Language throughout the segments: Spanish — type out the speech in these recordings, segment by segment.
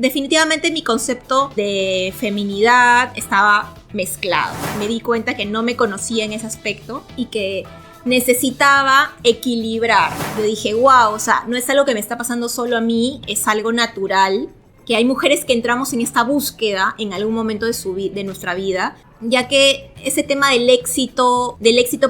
definitivamente mi concepto de feminidad estaba mezclado. Me di cuenta que no me conocía en ese aspecto y que necesitaba equilibrar. Yo dije, wow, o sea, no es algo que me está pasando solo a mí, es algo natural, que hay mujeres que entramos en esta búsqueda en algún momento de nuestra vida, ya que ese tema del éxito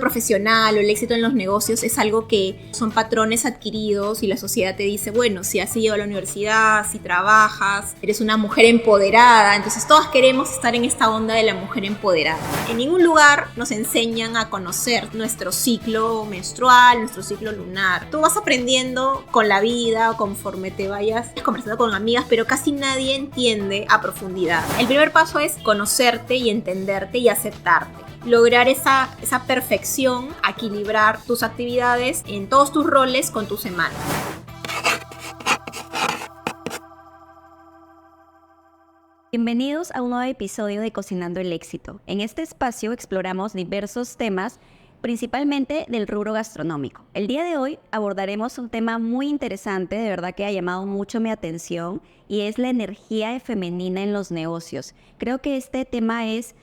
profesional o el éxito en los negocios es algo que son patrones adquiridos y la sociedad te dice, bueno, si has ido a la universidad, si trabajas, eres una mujer empoderada, entonces todas queremos estar en esta onda de la mujer empoderada. En ningún lugar nos enseñan a conocer nuestro ciclo menstrual, nuestro ciclo lunar. Tú vas aprendiendo con la vida, conforme te vayas conversando con amigas, pero casi nadie entiende a profundidad. El primer paso es conocerte y entenderte y aceptarte. Lograr esa perfección, equilibrar tus actividades en todos tus roles con tu semana. Bienvenidos a un nuevo episodio de Cocinando el Éxito. En este espacio exploramos diversos temas, principalmente del rubro gastronómico. El día de hoy abordaremos un tema muy interesante, de verdad que ha llamado mucho mi atención, y es la energía femenina en los negocios. Creo que este tema es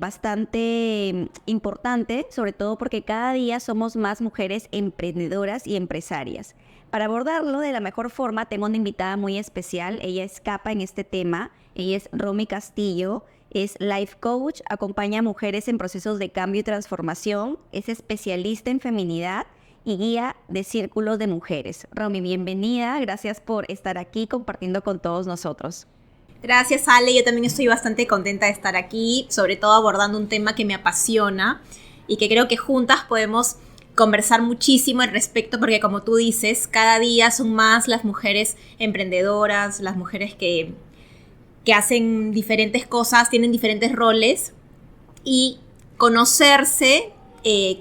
bastante importante, sobre todo porque cada día somos más mujeres emprendedoras y empresarias. Para abordarlo de la mejor forma, tengo una invitada muy especial. Ella es capa en este tema. Ella es Romy Castillo, es life coach, acompaña a mujeres en procesos de cambio y transformación, es especialista en feminidad y guía de círculos de mujeres. Romy, bienvenida. Gracias por estar aquí compartiendo con todos nosotros. Gracias, Ale. Yo también estoy bastante contenta de estar aquí, sobre todo abordando un tema que me apasiona y que creo que juntas podemos conversar muchísimo al respecto, porque como tú dices, cada día son más las mujeres emprendedoras, las mujeres que hacen diferentes cosas, tienen diferentes roles, y conocerse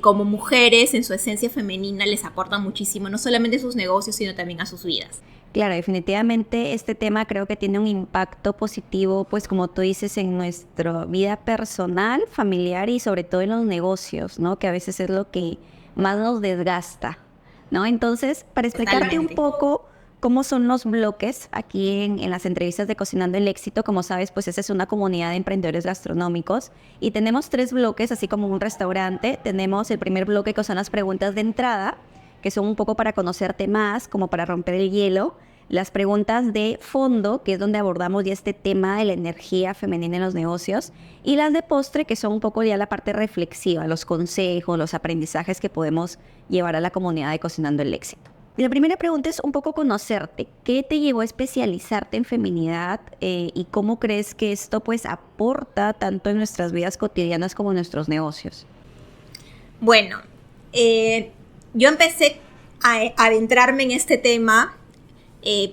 como mujeres en su esencia femenina les aporta muchísimo, no solamente a sus negocios, sino también a sus vidas. Claro, definitivamente este tema creo que tiene un impacto positivo, pues como tú dices, en nuestra vida personal, familiar y sobre todo en los negocios, ¿no? Que a veces es lo que más nos desgasta, ¿no? Entonces, para explicarte un poco cómo son los bloques aquí en las entrevistas de Cocinando el Éxito, como sabes, pues esa es una comunidad de emprendedores gastronómicos y tenemos 3 bloques, así como un restaurante. Tenemos el primer bloque que son las preguntas de entrada, que son un poco para conocerte más, como para romper el hielo. Las preguntas de fondo, que es donde abordamos ya este tema de la energía femenina en los negocios. Y las de postre, que son un poco ya la parte reflexiva, los consejos, los aprendizajes que podemos llevar a la comunidad de Cocinando el Éxito. Y la primera pregunta es un poco conocerte. ¿Qué te llevó a especializarte en feminidad y cómo crees que esto pues aporta tanto en nuestras vidas cotidianas como en nuestros negocios? Bueno, yo empecé a adentrarme en este tema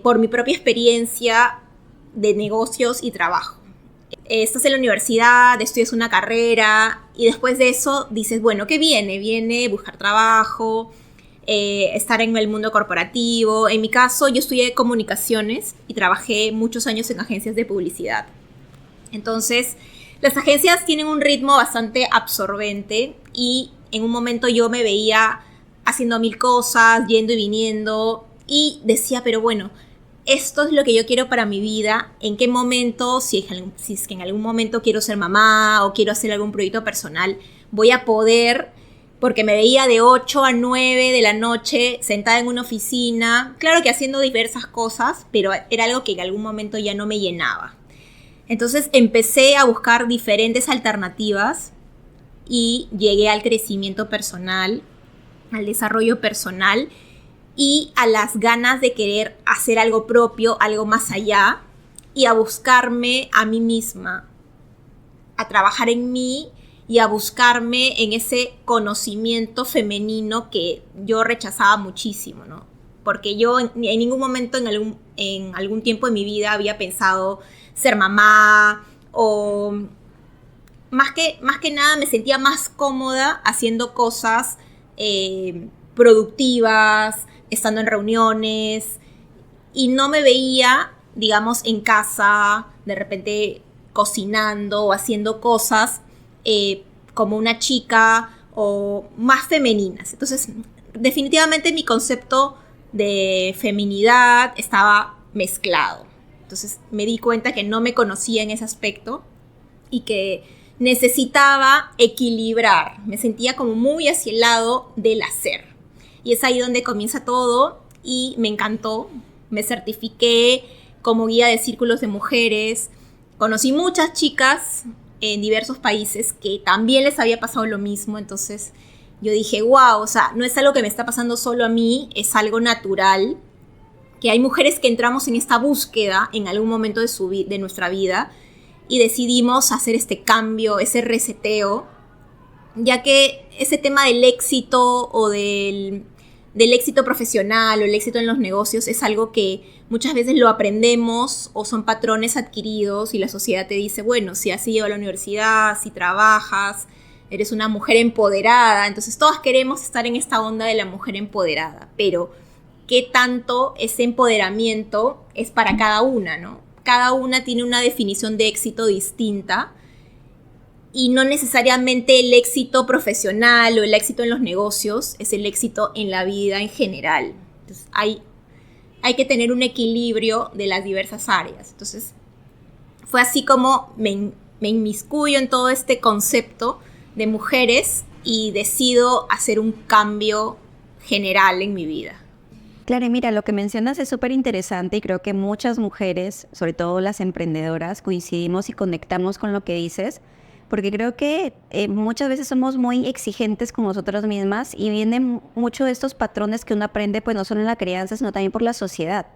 por mi propia experiencia de negocios y trabajo. Estás en la universidad, estudias una carrera y después de eso dices, bueno, ¿qué viene? Viene buscar trabajo, estar en el mundo corporativo. En mi caso, yo estudié comunicaciones y trabajé muchos años en agencias de publicidad. Entonces, las agencias tienen un ritmo bastante absorbente y en un momento yo me veía haciendo 1000 cosas, yendo y viniendo, y decía, pero bueno, esto es lo que yo quiero para mi vida. ¿En qué momento, si es que en algún momento quiero ser mamá o quiero hacer algún proyecto personal, voy a poder? Porque me veía de 8 a 9 de la noche sentada en una oficina, claro que haciendo diversas cosas, pero era algo que en algún momento ya no me llenaba. Entonces empecé a buscar diferentes alternativas y llegué al crecimiento personal, al desarrollo personal y a las ganas de querer hacer algo propio, algo más allá, y a buscarme a mí misma, a trabajar en mí y a buscarme en ese conocimiento femenino que yo rechazaba muchísimo, ¿no? Porque yo en ningún momento en algún tiempo de mi vida había pensado ser mamá, o más que nada me sentía más cómoda haciendo cosas productivas, estando en reuniones, y no me veía, digamos, en casa, de repente cocinando o haciendo cosas como una chica o más femeninas. Entonces, definitivamente mi concepto de feminidad estaba mezclado. Entonces me di cuenta que no me conocía en ese aspecto y que necesitaba equilibrar. Me sentía como muy hacia el lado del hacer. Y es ahí donde comienza todo y me encantó. Me certifiqué como guía de círculos de mujeres. Conocí muchas chicas en diversos países que también les había pasado lo mismo. Entonces yo dije, wow, o sea, no es algo que me está pasando solo a mí, es algo natural. Que hay mujeres que entramos en esta búsqueda en algún momento de nuestra vida y decidimos hacer este cambio, ese reseteo, ya que ese tema del éxito o del éxito profesional o el éxito en los negocios es algo que muchas veces lo aprendemos o son patrones adquiridos y la sociedad te dice, bueno, si has ido a la universidad, si trabajas, eres una mujer empoderada. Entonces todas queremos estar en esta onda de la mujer empoderada, pero ¿qué tanto ese empoderamiento es para cada una, no? Cada una tiene una definición de éxito distinta y no necesariamente el éxito profesional o el éxito en los negocios es el éxito en la vida en general. Entonces hay que tener un equilibrio de las diversas áreas. Entonces fue así como me inmiscuyo en todo este concepto de mujeres y decido hacer un cambio general en mi vida. Claro, y mira, lo que mencionas es súper interesante y creo que muchas mujeres, sobre todo las emprendedoras, coincidimos y conectamos con lo que dices, porque creo que muchas veces somos muy exigentes con nosotras mismas y vienen mucho de estos patrones que uno aprende, pues no solo en la crianza, sino también por la sociedad,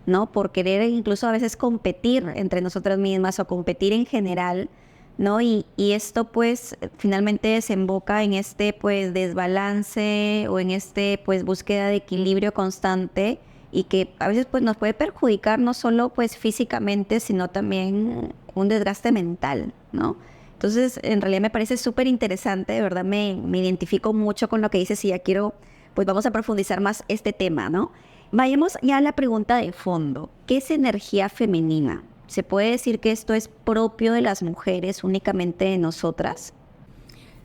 ¿no? Por querer incluso a veces competir entre nosotras mismas o competir en general, ¿no? Y esto pues finalmente desemboca en este pues desbalance o en este pues búsqueda de equilibrio constante y que a veces pues nos puede perjudicar no solo pues físicamente, sino también un desgaste mental, ¿no? Entonces en realidad me parece súper interesante, de verdad me identifico mucho con lo que dices y ya quiero, pues vamos a profundizar más este tema, ¿no? Vayamos ya a la pregunta de fondo, ¿qué es energía femenina? ¿Se puede decir que esto es propio de las mujeres, únicamente de nosotras?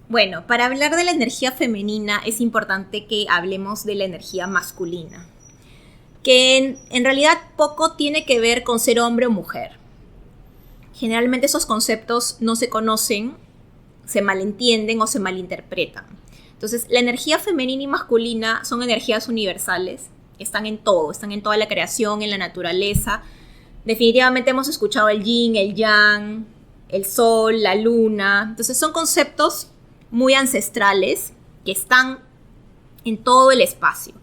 Bueno, para hablar de la energía femenina es importante que hablemos de la energía masculina, que en realidad poco tiene que ver con ser hombre o mujer. Generalmente esos conceptos no se conocen, se malentienden o se malinterpretan. Entonces, la energía femenina y masculina son energías universales, están en todo, están en toda la creación, en la naturaleza. Definitivamente hemos escuchado el yin, el yang, el sol, la luna. Entonces son conceptos muy ancestrales que están en todo el espacio.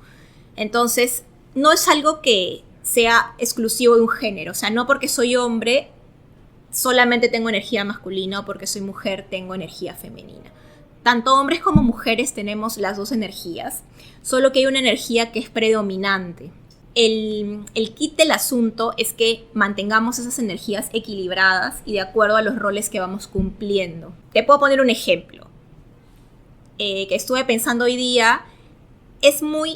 Entonces no es algo que sea exclusivo de un género. O sea, no porque soy hombre solamente tengo energía masculina o porque soy mujer tengo energía femenina. Tanto hombres como mujeres tenemos las dos energías, solo que hay una energía que es predominante. El kit del asunto es que mantengamos esas energías equilibradas y de acuerdo a los roles que vamos cumpliendo. Te puedo poner un ejemplo que estuve pensando hoy día. Es muy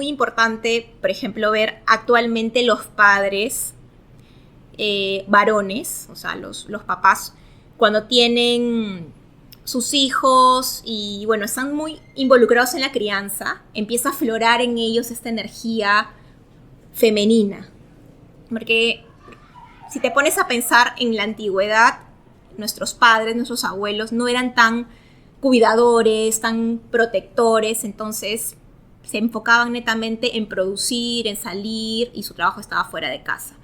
importante, por ejemplo, ver actualmente los padres varones, o sea, los papás, cuando tienen sus hijos y bueno, están muy involucrados en la crianza, empieza a aflorar en ellos esta energía femenina. Porque si te pones a pensar en la antigüedad, nuestros padres, nuestros abuelos no eran tan cuidadores, tan protectores, entonces se enfocaban netamente en producir, en salir y su trabajo estaba fuera de casa.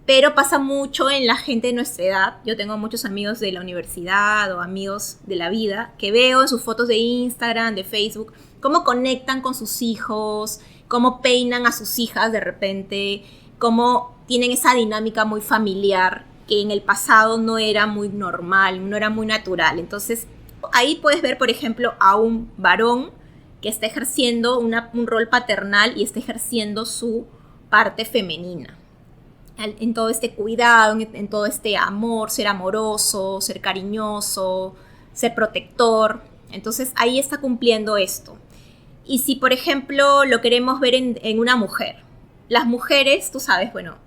Pero pasa mucho en la gente de nuestra edad. Yo tengo muchos amigos de la universidad o amigos de la vida que veo en sus fotos de Instagram, de Facebook, cómo conectan con sus hijos, cómo peinan a sus hijas de repente, cómo tienen esa dinámica muy familiar que en el pasado no era muy normal, no era muy natural. Entonces, ahí puedes ver, por ejemplo, a un varón que está ejerciendo un rol paternal y está ejerciendo su parte femenina. En todo este cuidado, en todo este amor, ser amoroso, ser cariñoso, ser protector. Entonces ahí está cumpliendo esto. Y si, por ejemplo, lo queremos ver en una mujer. Las mujeres, tú sabes, bueno,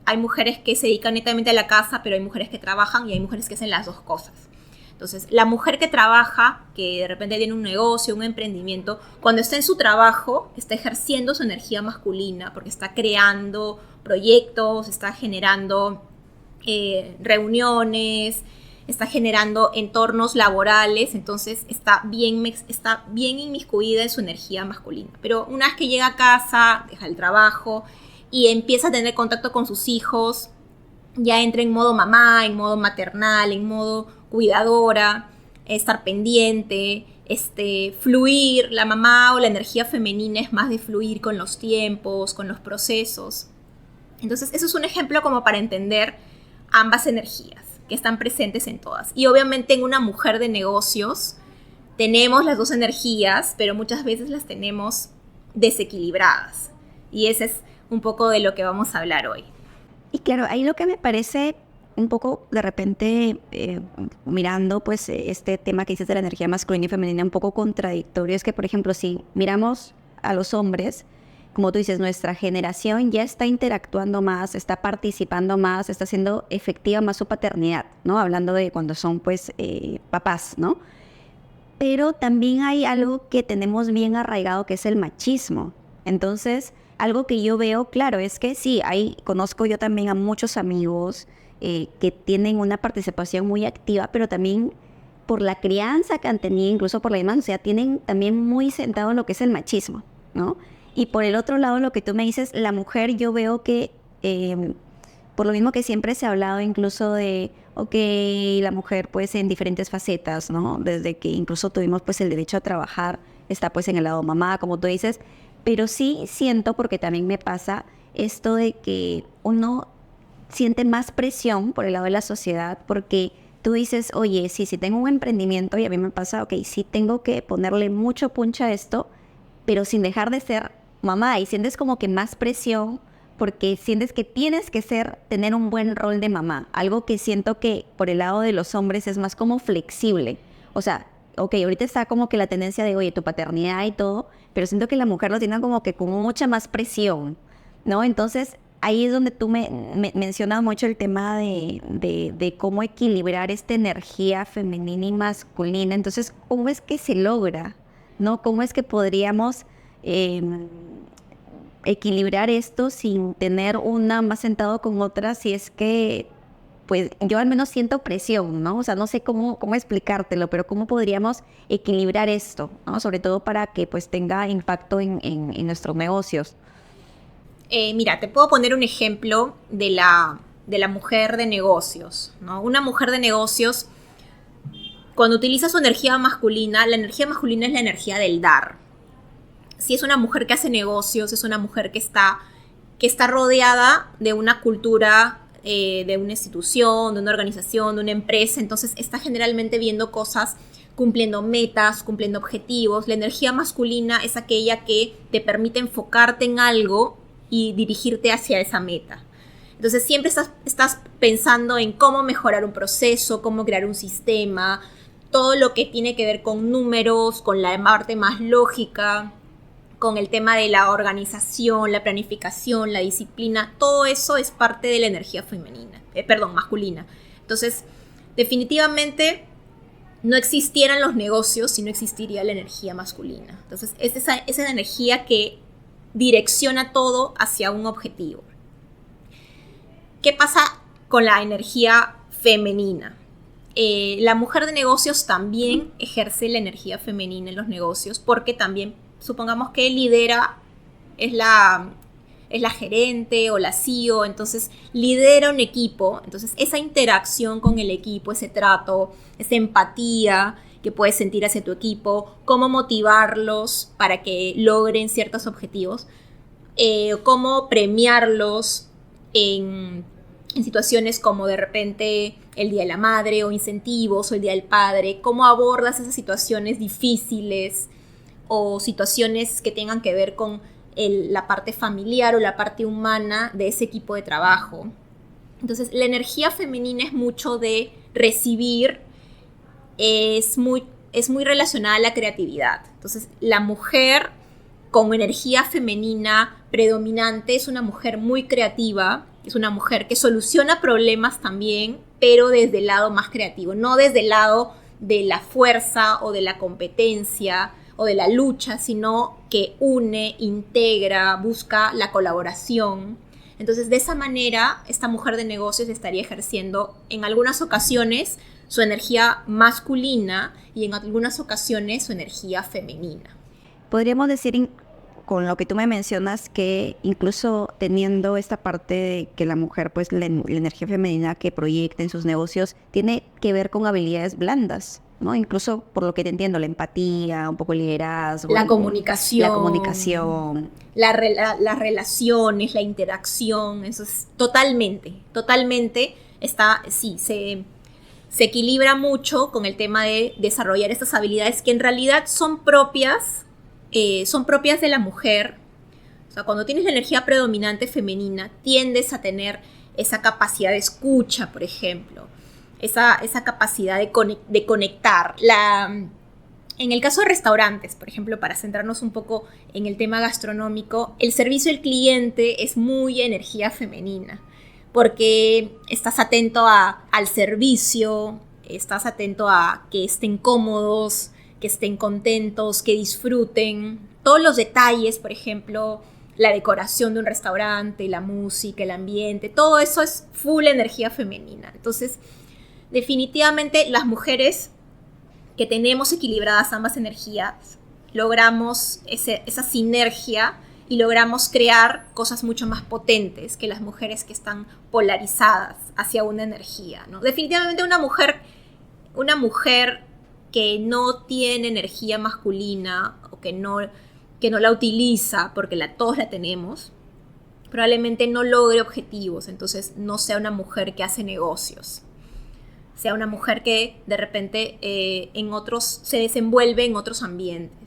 hay mujeres que se dedican netamente a la casa, pero hay mujeres que trabajan y hay mujeres que hacen las dos cosas. Entonces, la mujer que trabaja, que de repente tiene un negocio, un emprendimiento, cuando está en su trabajo, está ejerciendo su energía masculina porque está creando, proyectos, está generando reuniones, está generando entornos laborales, entonces está bien inmiscuida en su energía masculina. Pero una vez que llega a casa, deja el trabajo y empieza a tener contacto con sus hijos, ya entra en modo mamá, en modo maternal, en modo cuidadora, estar pendiente, fluir. La mamá o la energía femenina es más de fluir con los tiempos, con los procesos. Entonces, eso es un ejemplo como para entender ambas energías que están presentes en todas. Y obviamente en una mujer de negocios tenemos las dos energías, pero muchas veces las tenemos desequilibradas. Y ese es un poco de lo que vamos a hablar hoy. Y claro, ahí lo que me parece un poco de repente mirando pues este tema que dices de la energía masculina y femenina un poco contradictorio es que, por ejemplo, si miramos a los hombres, como tú dices, nuestra generación ya está interactuando más, está participando más, está haciendo efectiva más su paternidad, ¿no? Hablando de cuando son pues papás, ¿no? Pero también hay algo que tenemos bien arraigado que es el machismo. Entonces, algo que yo veo, claro, es que sí, conozco yo también a muchos amigos que tienen una participación muy activa, pero también por la crianza que han tenido, incluso por la demás, o sea, tienen también muy sentado en lo que es el machismo, ¿no? Y por el otro lado, lo que tú me dices, la mujer, yo veo que, por lo mismo que siempre se ha hablado incluso de, ok, la mujer pues en diferentes facetas, ¿no? Desde que incluso tuvimos pues el derecho a trabajar, está pues en el lado mamá, como tú dices, pero sí siento, porque también me pasa esto de que uno siente más presión por el lado de la sociedad, porque tú dices, oye, sí, si tengo un emprendimiento, y a mí me pasa, ok, sí tengo que ponerle mucho punch a esto, pero sin dejar de ser mamá, y sientes como que más presión porque sientes que tienes que tener un buen rol de mamá, algo que siento que por el lado de los hombres es más como flexible, o sea, ok, ahorita está como que la tendencia de, oye, tu paternidad y todo, pero siento que la mujer lo tiene como que con mucha más presión, ¿no? Entonces, ahí es donde tú me mencionas mucho el tema de cómo equilibrar esta energía femenina y masculina. Entonces, ¿cómo es que se logra? ¿No? ¿Cómo es que podríamos equilibrar esto sin tener una más sentado con otra? Si es que, pues, yo al menos siento presión, ¿no? O sea, no sé cómo explicártelo, pero ¿cómo podríamos equilibrar esto, ¿no? Sobre todo para que, pues, tenga impacto en nuestros negocios. Mira, te puedo poner un ejemplo de la mujer de negocios, ¿no? Una mujer de negocios, cuando utiliza su energía masculina, la energía masculina es la energía del dar. Si es una mujer que hace negocios, es una mujer que está rodeada de una cultura, de una institución, de una organización, de una empresa, entonces está generalmente viendo cosas, cumpliendo metas, cumpliendo objetivos. La energía masculina es aquella que te permite enfocarte en algo y dirigirte hacia esa meta. Entonces siempre estás pensando en cómo mejorar un proceso, cómo crear un sistema, todo lo que tiene que ver con números, con la parte más lógica, con el tema de la organización, la planificación, la disciplina, todo eso es parte de la energía masculina. Entonces, definitivamente no existieran los negocios si no existiría la energía masculina. Entonces, es esa energía que direcciona todo hacia un objetivo. ¿Qué pasa con la energía femenina? La mujer de negocios también ejerce la energía femenina en los negocios porque también, supongamos que lidera, es la gerente o la CEO, entonces lidera un equipo. Entonces esa interacción con el equipo, ese trato, esa empatía que puedes sentir hacia tu equipo, cómo motivarlos para que logren ciertos objetivos, cómo premiarlos en situaciones como de repente el Día de la Madre o incentivos o el Día del Padre, cómo abordas esas situaciones difíciles o situaciones que tengan que ver con la parte familiar o la parte humana de ese equipo de trabajo. Entonces, la energía femenina es mucho de recibir, es muy relacionada a la creatividad. Entonces, la mujer con energía femenina predominante es una mujer muy creativa, es una mujer que soluciona problemas también, pero desde el lado más creativo, no desde el lado de la fuerza o de la competencia o de la lucha, sino que une, integra, busca la colaboración. Entonces, de esa manera, esta mujer de negocios estaría ejerciendo en algunas ocasiones su energía masculina y en algunas ocasiones su energía femenina. Podríamos decir, con lo que tú me mencionas, que incluso teniendo esta parte de que la mujer, pues la energía femenina que proyecta en sus negocios, tiene que ver con habilidades blandas, ¿no? Incluso por lo que te entiendo, la empatía, un poco el liderazgo. La comunicación. Las relaciones, la interacción, eso es totalmente está, sí, se equilibra mucho con el tema de desarrollar estas habilidades que en realidad son propias de la mujer. O sea, cuando tienes la energía predominante femenina, tiendes a tener esa capacidad de escucha, por ejemplo, esa capacidad de conectar. En el caso de restaurantes, por ejemplo, para centrarnos un poco en el tema gastronómico, el servicio al cliente es muy energía femenina, porque estás atento al servicio, estás atento a que estén cómodos, que estén contentos, que disfruten. Todos los detalles, por ejemplo, la decoración de un restaurante, la música, el ambiente, todo eso es full energía femenina. Entonces, definitivamente las mujeres que tenemos equilibradas ambas energías, logramos esa sinergia y logramos crear cosas mucho más potentes que las mujeres que están polarizadas hacia una energía, ¿no? Definitivamente una mujer que no tiene energía masculina o que no la utiliza, porque todos la tenemos, probablemente no logre objetivos, entonces no sea una mujer que hace negocios, sea una mujer que de repente se desenvuelve en otros ambientes.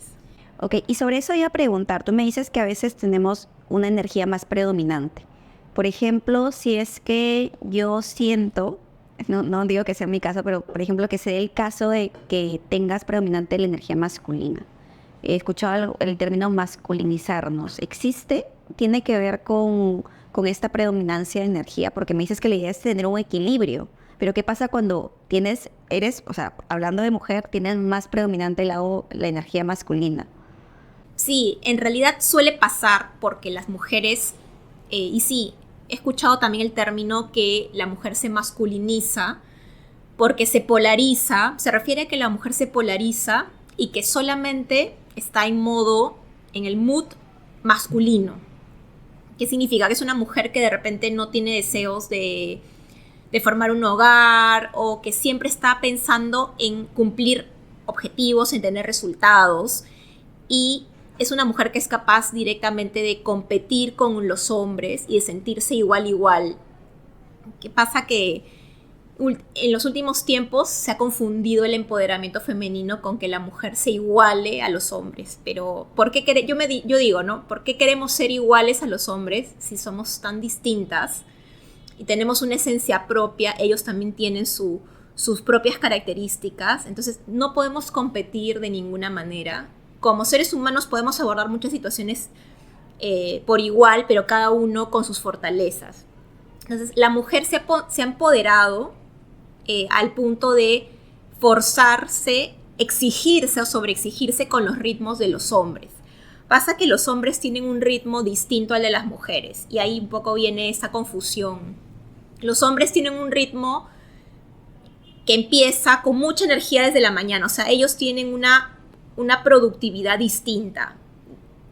Ok, y sobre eso iba a preguntar, tú me dices que a veces tenemos una energía más predominante. Por ejemplo, si es que yo siento, no digo que sea mi caso, pero por ejemplo que sea el caso de que tengas predominante la energía masculina. He escuchado el término masculinizarnos. ¿Existe? ¿Tiene que ver con esta predominancia de energía? Porque me dices que la idea es tener un equilibrio. Pero ¿qué pasa cuando hablando de mujer, tienes más predominante la energía masculina? Sí, en realidad suele pasar porque las mujeres, y sí, he escuchado también el término que la mujer se masculiniza porque se polariza, se refiere a que la mujer se polariza y que solamente está en el mood masculino. ¿Qué significa? Que es una mujer que de repente no tiene deseos de formar un hogar o que siempre está pensando en cumplir objetivos, en tener resultados, y es una mujer que es capaz directamente de competir con los hombres y de sentirse igual. ¿Qué pasa? Que en los últimos tiempos se ha confundido el empoderamiento femenino con que la mujer se iguale a los hombres. Pero ¿por qué yo digo, ¿no? ¿Por qué queremos ser iguales a los hombres si somos tan distintas y tenemos una esencia propia? Ellos también tienen sus propias características. Entonces no podemos competir de ninguna manera. Como seres humanos podemos abordar muchas situaciones por igual, pero cada uno con sus fortalezas. Entonces la mujer se ha empoderado al punto de forzarse, exigirse o sobreexigirse con los ritmos de los hombres. Pasa que los hombres tienen un ritmo distinto al de las mujeres y ahí un poco viene esa confusión. Los hombres tienen un ritmo que empieza con mucha energía desde la mañana, o sea, ellos tienen una productividad distinta.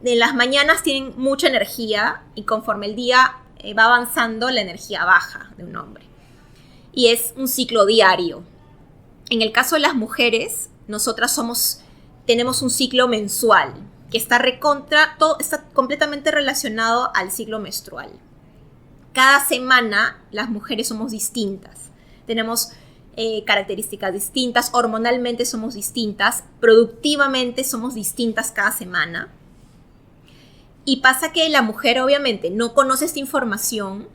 En las mañanas tienen mucha energía y conforme el día va avanzando, la energía baja de un hombre. Y es un ciclo diario. En el caso de las mujeres, nosotras tenemos un ciclo mensual que está completamente relacionado al ciclo menstrual. Cada semana las mujeres somos distintas. Tenemos características distintas, hormonalmente somos distintas, productivamente somos distintas cada semana. Y pasa que la mujer obviamente no conoce esta información,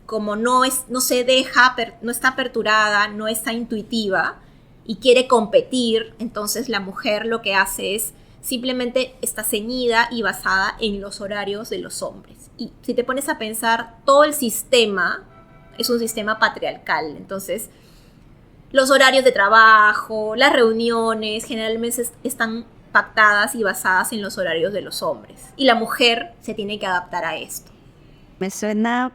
como no está aperturada, no está intuitiva y quiere competir, entonces la mujer lo que hace es simplemente está ceñida y basada en los horarios de los hombres. Y si te pones a pensar, todo el sistema es un sistema patriarcal, entonces los horarios de trabajo, las reuniones generalmente están pactadas y basadas en los horarios de los hombres. Y la mujer se tiene que adaptar a esto. Me suena,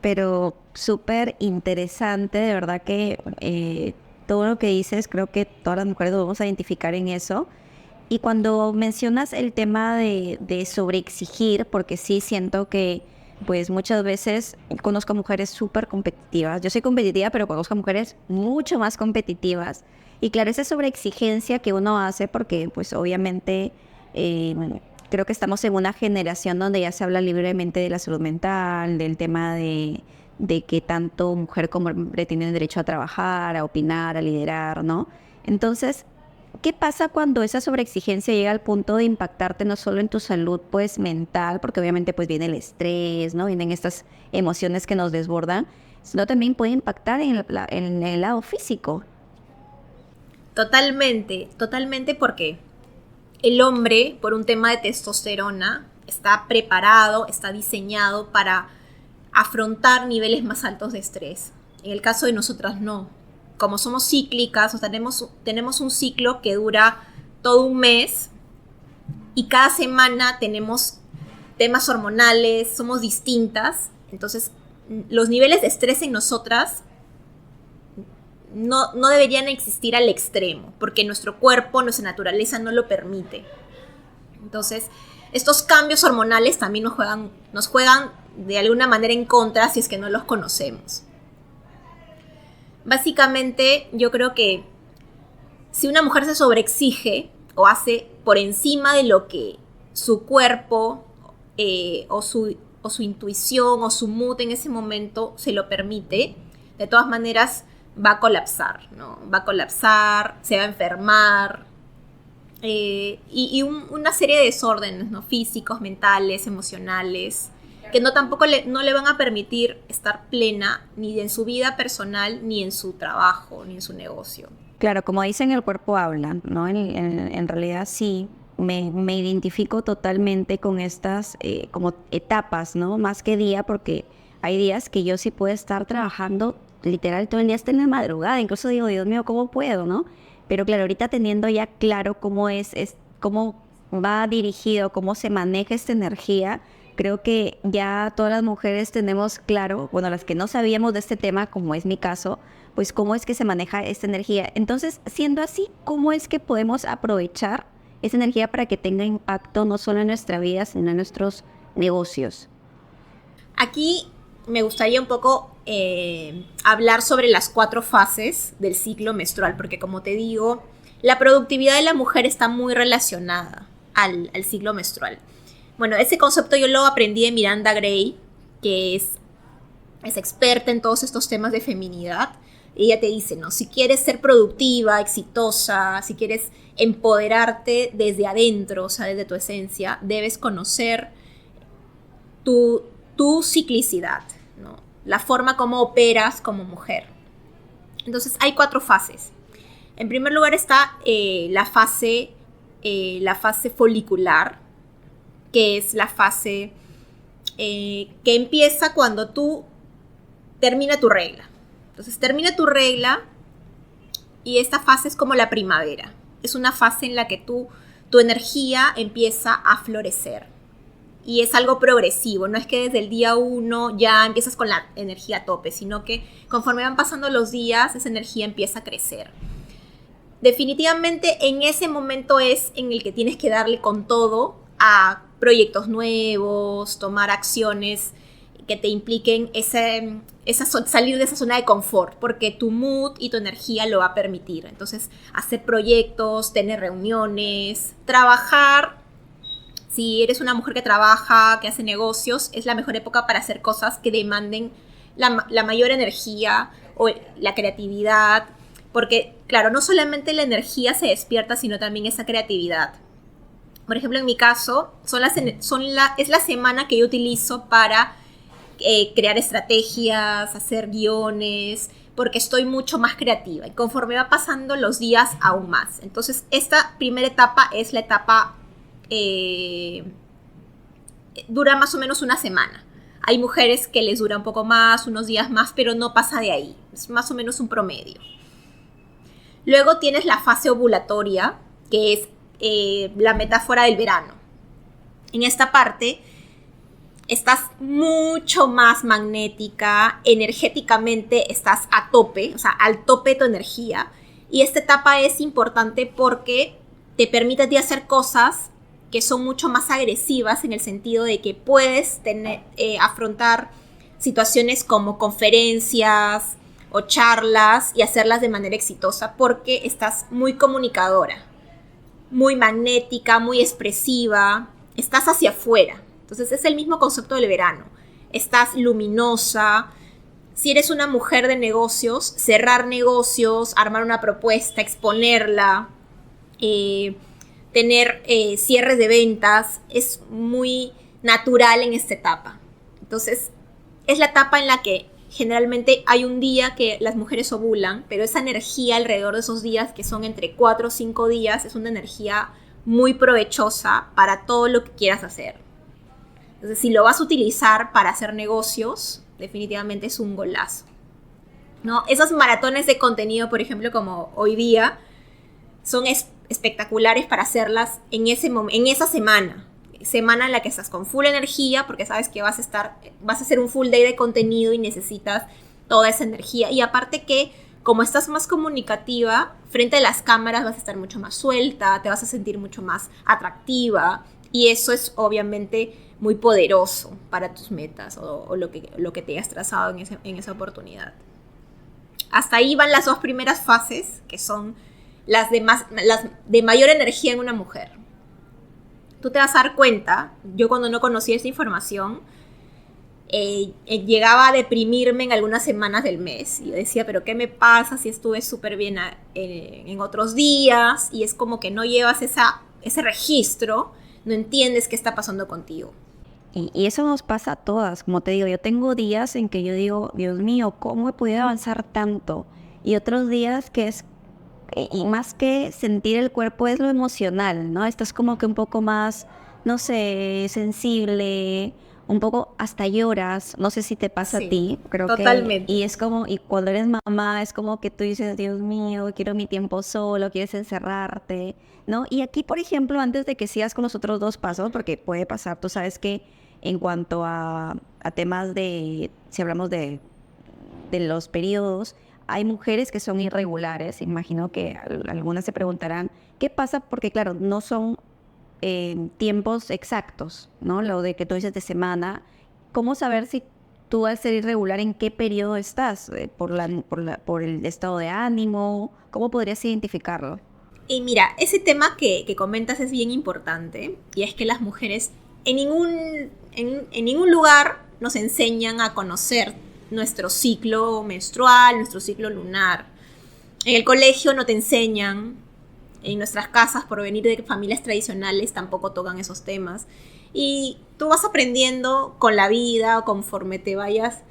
pero súper interesante, de verdad que todo lo que dices, creo que todas las mujeres nos vamos a identificar en eso. Y cuando mencionas el tema de sobreexigir, porque sí siento que pues muchas veces conozco mujeres súper competitivas. Yo soy competitiva, pero conozco mujeres mucho más competitivas. Y claro, esa sobreexigencia que uno hace, porque pues obviamente bueno, creo que estamos en una generación donde ya se habla libremente de la salud mental, del tema de que tanto mujer como hombre tienen derecho a trabajar, a opinar, a liderar, ¿no? Entonces, ¿qué pasa cuando esa sobreexigencia llega al punto de impactarte no solo en tu salud pues mental, porque obviamente pues viene el estrés, ¿no? Vienen estas emociones que nos desbordan, sino también puede impactar en el lado físico? Totalmente, totalmente, porque el hombre, por un tema de testosterona, está preparado, está diseñado para afrontar niveles más altos de estrés. En el caso de nosotras no. Como somos cíclicas, o sea, tenemos un ciclo que dura todo un mes y cada semana tenemos temas hormonales, somos distintas. Entonces, los niveles de estrés en nosotras no deberían existir al extremo, porque nuestro cuerpo, nuestra naturaleza no lo permite. Entonces, estos cambios hormonales también nos juegan de alguna manera en contra si es que no los conocemos. Básicamente, yo creo que si una mujer se sobreexige o hace por encima de lo que su cuerpo o su intuición o su mood en ese momento se lo permite, de todas maneras va a colapsar, ¿no? Va a colapsar, se va a enfermar, una serie de desórdenes, ¿no? Físicos, mentales, emocionales, que tampoco no le van a permitir estar plena ni en su vida personal, ni en su trabajo, ni en su negocio. Claro, como dicen, el cuerpo habla, ¿no? En realidad sí, me identifico totalmente con estas como etapas, ¿no? Más que día, porque hay días que yo sí puedo estar trabajando literal todo el día hasta en la madrugada, incluso digo, Dios mío, ¿cómo puedo, no? Pero claro, ahorita teniendo ya claro cómo cómo va dirigido, cómo se maneja esta energía, creo que ya todas las mujeres tenemos claro, bueno, las que no sabíamos de este tema, como es mi caso, pues cómo es que se maneja esta energía. Entonces, siendo así, ¿cómo es que podemos aprovechar esa energía para que tenga impacto no solo en nuestra vida, sino en nuestros negocios? Aquí me gustaría un poco hablar sobre las 4 fases del ciclo menstrual, porque como te digo, la productividad de la mujer está muy relacionada al ciclo menstrual. Bueno, ese concepto yo lo aprendí de Miranda Gray, que es experta en todos estos temas de feminidad. Ella te dice, ¿no? Si quieres ser productiva, exitosa, si quieres empoderarte desde adentro, o sea, desde tu esencia, debes conocer tu ciclicidad, ¿no? La forma como operas como mujer. Entonces, hay 4 fases. En primer lugar está la fase folicular, que es la fase que empieza cuando tú termina tu regla. Entonces termina tu regla y esta fase es como la primavera. Es una fase en la que tu energía empieza a florecer. Y es algo progresivo, no es que desde el día 1 ya empiezas con la energía a tope, sino que conforme van pasando los días, esa energía empieza a crecer. Definitivamente en ese momento es en el que tienes que darle con todo a proyectos nuevos, tomar acciones que te impliquen salir de esa zona de confort, porque tu mood y tu energía lo va a permitir. Entonces, hacer proyectos, tener reuniones, trabajar. Si eres una mujer que trabaja, que hace negocios, es la mejor época para hacer cosas que demanden la mayor energía o la creatividad, porque, claro, no solamente la energía se despierta, sino también esa creatividad. Por ejemplo, en mi caso, es la semana que yo utilizo para crear estrategias, hacer guiones, porque estoy mucho más creativa y conforme va pasando los días aún más. Entonces, esta primera etapa es la etapa dura más o menos una semana. Hay mujeres que les dura un poco más, unos días más, pero no pasa de ahí. Es más o menos un promedio. Luego tienes la fase ovulatoria, que es la metáfora del verano. En esta parte, estás mucho más magnética, energéticamente estás a tope, o sea, al tope de tu energía. Y esta etapa es importante porque te permite a ti hacer cosas que son mucho más agresivas en el sentido de que puedes afrontar situaciones como conferencias o charlas y hacerlas de manera exitosa porque estás muy comunicadora, muy magnética, muy expresiva, estás hacia afuera. Entonces es el mismo concepto del verano. Estás luminosa. Si eres una mujer de negocios, cerrar negocios, armar una propuesta, exponerla, tener cierres de ventas, es muy natural en esta etapa. Entonces es la etapa en la que generalmente hay un día que las mujeres ovulan, pero esa energía alrededor de esos días, que son entre 4 o 5 días, es una energía muy provechosa para todo lo que quieras hacer. Entonces, si lo vas a utilizar para hacer negocios, definitivamente es un golazo, ¿no? Esos maratones de contenido, por ejemplo, como hoy día, son espectaculares para hacerlas en esa semana en la que estás con full energía, porque sabes que vas a hacer un full day de contenido y necesitas toda esa energía. Y aparte que, como estás más comunicativa, frente a las cámaras vas a estar mucho más suelta, te vas a sentir mucho más atractiva, y eso es obviamente muy poderoso para tus metas o lo que te hayas trazado en esa oportunidad. Hasta ahí van las 2 primeras fases, que son las de mayor energía en una mujer. Tú te vas a dar cuenta, yo cuando no conocía esta información, llegaba a deprimirme en algunas semanas del mes. Y yo decía, ¿pero qué me pasa si estuve súper bien en otros días? Y es como que no llevas ese registro, no entiendes qué está pasando contigo. Y eso nos pasa a todas, como te digo, yo tengo días en que yo digo, Dios mío, ¿cómo he podido avanzar tanto? Y otros días que es, y más que sentir el cuerpo, es lo emocional, ¿no? Estás como que un poco más, no sé, sensible, un poco hasta lloras, no sé si te pasa Sí, a ti, creo totalmente. que, y es como, y cuando eres mamá es como que tú dices, Dios mío, quiero mi tiempo solo, quieres encerrarte, ¿no? Y aquí, por ejemplo, antes de que sigas con los otros 2 pasos, porque puede pasar, tú sabes que en cuanto a temas de, si hablamos de los periodos, hay mujeres que son irregulares. Imagino que algunas se preguntarán, ¿qué pasa? Porque claro, no son tiempos exactos, ¿no? Lo de que tú dices de semana. ¿Cómo saber si tú al ser irregular en qué periodo estás? ¿Por el estado de ánimo? ¿Cómo podrías identificarlo? Y mira, ese tema que comentas es bien importante, y es que las mujeres en ningún lugar nos enseñan a conocer nuestro ciclo menstrual, nuestro ciclo lunar. En el colegio no te enseñan, en nuestras casas, por venir de familias tradicionales, tampoco tocan esos temas. Y tú vas aprendiendo con la vida, conforme te vayas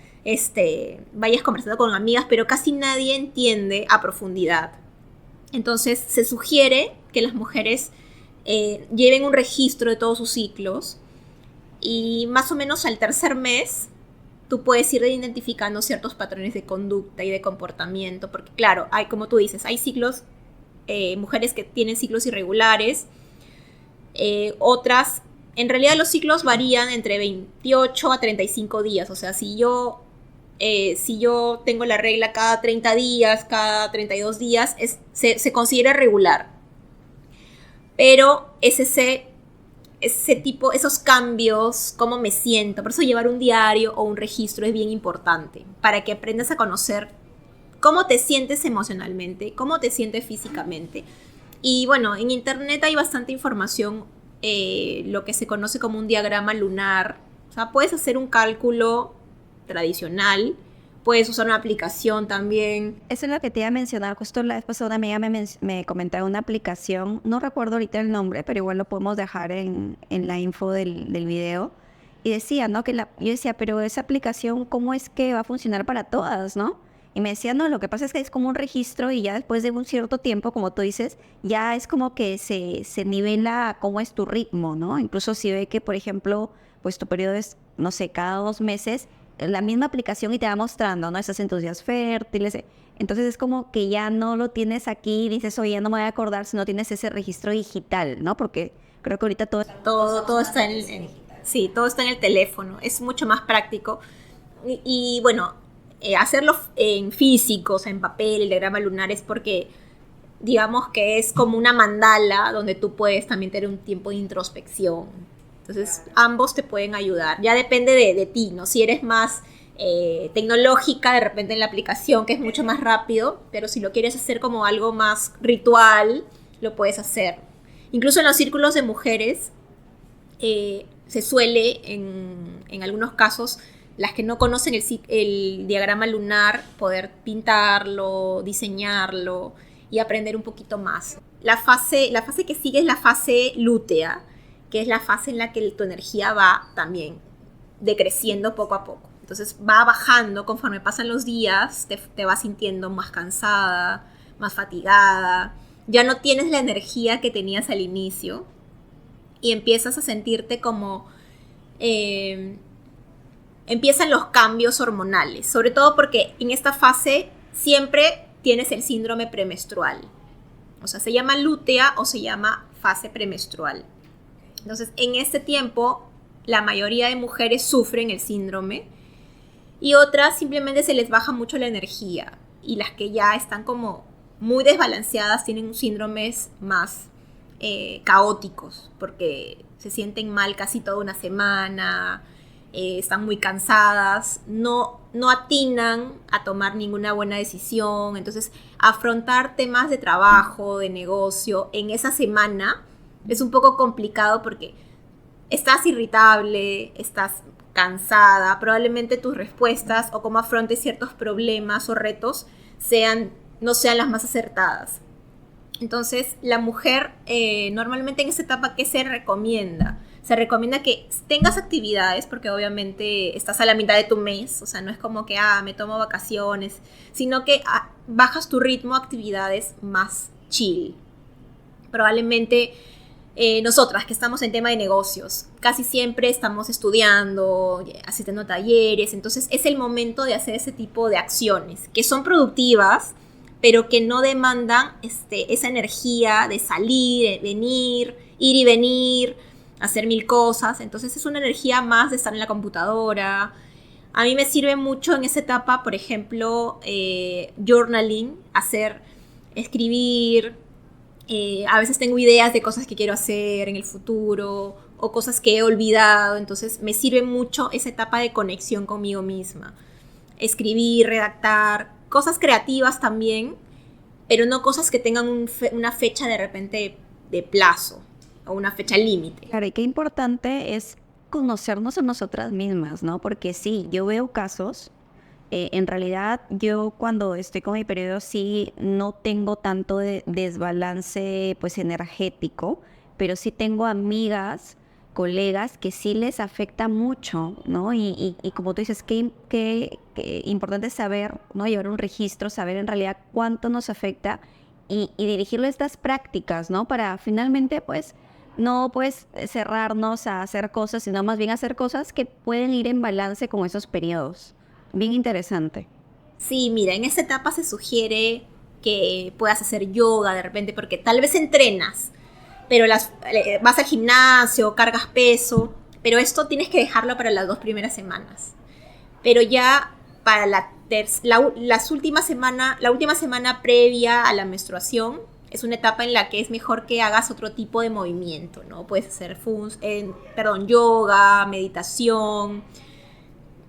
conversando con amigas, pero casi nadie entiende a profundidad. Entonces se sugiere que las mujeres lleven un registro de todos sus ciclos, y más o menos al tercer mes tú puedes ir identificando ciertos patrones de conducta y de comportamiento, porque claro, hay, como tú dices, hay ciclos, mujeres que tienen ciclos irregulares, otras, en realidad los ciclos varían entre 28 a 35 días, o sea, si yo tengo la regla cada 30 días, cada 32 días, se considera regular. Pero es ese tipo, esos cambios, cómo me siento. Por eso llevar un diario o un registro es bien importante, para que aprendas a conocer cómo te sientes emocionalmente, cómo te sientes físicamente. Y bueno, en internet hay bastante información, lo que se conoce como un diagrama lunar. O sea, puedes hacer un cálculo tradicional, puedes usar una aplicación también. Eso es lo que te iba a mencionar. Justo la vez pasada una amiga me comentaba una aplicación, no recuerdo ahorita el nombre, pero igual lo podemos dejar en la info del video. Y decía, ¿no? Yo decía, pero esa aplicación, ¿cómo es que va a funcionar para todas, no? Y me decía, no, lo que pasa es que es como un registro y ya después de un cierto tiempo, como tú dices, ya es como que se nivela cómo es tu ritmo, ¿no? Incluso si ve que, por ejemplo, pues tu periodo es, no sé, cada 2 meses, la misma aplicación y te va mostrando, ¿no? Estás en tus días fértiles. Entonces es como que ya no lo tienes aquí y dices, oye, ya no me voy a acordar si no tienes ese registro digital, ¿no? Porque creo que ahorita todo Todo está en Sí, todo está en el teléfono, es mucho más práctico. Bueno, hacerlo en físico, o sea, en papel, el diagrama lunar, es porque digamos que es como una mandala donde tú puedes también tener un tiempo de introspección. Entonces, ambos te pueden ayudar. Ya depende de ti, ¿no? Si eres más tecnológica, de repente en la aplicación, que es mucho más rápido, pero si lo quieres hacer como algo más ritual, lo puedes hacer. Incluso en los círculos de mujeres, se suele, en algunos casos, las que no conocen el diagrama lunar, poder pintarlo, diseñarlo y aprender un poquito más. La fase que sigue es la fase lútea, que es la fase en la que tu energía va también decreciendo poco a poco. Entonces va bajando conforme pasan los días, te vas sintiendo más cansada, más fatigada, ya no tienes la energía que tenías al inicio y empiezas a sentirte como... empiezan los cambios hormonales, sobre todo porque en esta fase siempre tienes el síndrome premenstrual. O sea, se llama lútea o se llama fase premenstrual. Entonces, en este tiempo, la mayoría de mujeres sufren el síndrome y otras simplemente se les baja mucho la energía. Y las que ya están como muy desbalanceadas tienen síndromes más caóticos porque se sienten mal casi toda una semana, están muy cansadas, no atinan a tomar ninguna buena decisión. Entonces, afrontar temas de trabajo, de negocio, en esa semana es un poco complicado porque estás irritable, estás cansada, probablemente tus respuestas o cómo afrontes ciertos problemas o retos no sean las más acertadas. Entonces, la mujer, normalmente en esta etapa, ¿qué se recomienda? Se recomienda que tengas actividades, porque obviamente estás a la mitad de tu mes, o sea, no es como que, me tomo vacaciones, sino que bajas tu ritmo a actividades más chill. Probablemente nosotras que estamos en tema de negocios, casi siempre estamos estudiando, asistiendo a talleres, entonces es el momento de hacer ese tipo de acciones, que son productivas, pero que no demandan esa energía de salir, de venir, ir y venir, hacer mil cosas. Entonces es una energía más de estar en la computadora. A mí me sirve mucho en esa etapa, por ejemplo, journaling, escribir. A veces tengo ideas de cosas que quiero hacer en el futuro o cosas que he olvidado. Entonces me sirve mucho esa etapa de conexión conmigo misma. Escribir, redactar, cosas creativas también, pero no cosas que tengan una fecha de repente de plazo o una fecha límite. Claro, y qué importante es conocernos a nosotras mismas, ¿no? Porque sí, yo veo casos, en realidad yo cuando estoy con mi periodo sí no tengo tanto de desbalance pues energético, pero sí tengo amigas, colegas que sí les afecta mucho, ¿no? Y como tú dices, qué importante es saber, ¿no? Llevar un registro, saber en realidad cuánto nos afecta y dirigirlo a estas prácticas, ¿no? Para finalmente pues no pues cerrarnos a hacer cosas, sino más bien hacer cosas que pueden ir en balance con esos periodos. Bien interesante. Sí, mira, en esta etapa se sugiere que puedas hacer yoga de repente, porque tal vez entrenas, pero vas al gimnasio, cargas peso, pero esto tienes que dejarlo para las 2 primeras semanas. Pero ya para la última semana previa a la menstruación, es una etapa en la que es mejor que hagas otro tipo de movimiento, ¿no? Puedes hacer yoga, meditación,